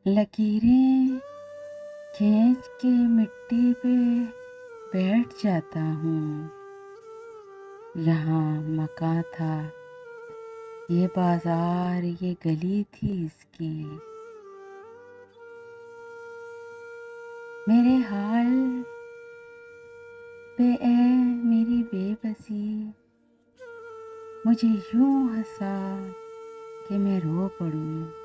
लकीरें खींच के मिट्टी पे बैठ जाता हूँ। यहाँ मकान था, ये बाजार, ये गली थी इसकी। मेरे हाल पे ए मेरी बेबसी, मुझे यूं हंसा कि मैं रो पड़ूं।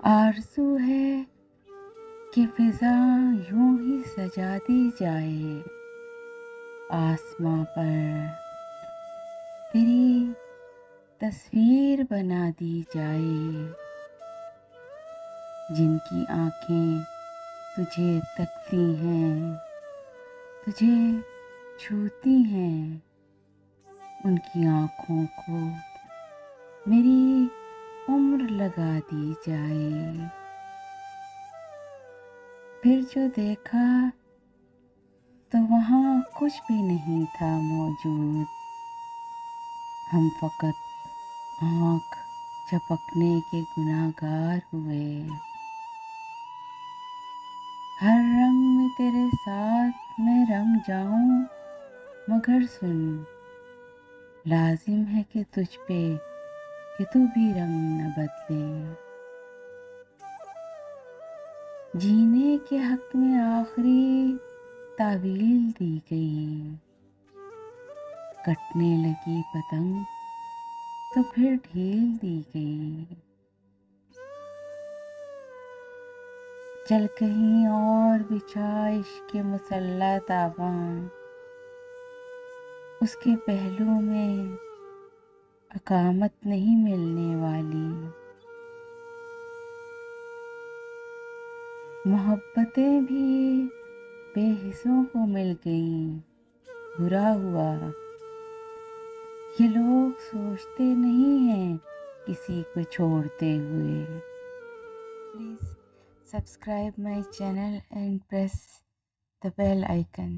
आरज़ू है कि फिजा यूं ही सजा दी जाए, आसमां पर तेरी तस्वीर बना दी जाए। जिनकी आंखें तुझे तकती हैं, तुझे छूती हैं, उनकी आँखों को मेरी उम्र लगा दी जाए। फिर जो देखा तो वहाँ कुछ भी नहीं था मौजूद। हम फकत आँख झपकने के गुनाहगार हुए। हर रंग में तेरे साथ मैं रंग जाऊं, मगर सुन, लाजिम है कि तुझ पे कि तू भी रंग न बदले। जीने के हक में आखिरी तावील दी गई। कटने लगी पतंग तो फिर ढील दी गई। चल कहीं और बिछा इश्क के मुसल्ला ताबा, उसके पहलू में अकामत नहीं मिलने वाली। मोहब्बतें भी बेहिस्सों को मिल गईं, बुरा हुआ। ये लोग सोचते नहीं हैं किसी को छोड़ते हुए। Please subscribe my channel and press the bell icon.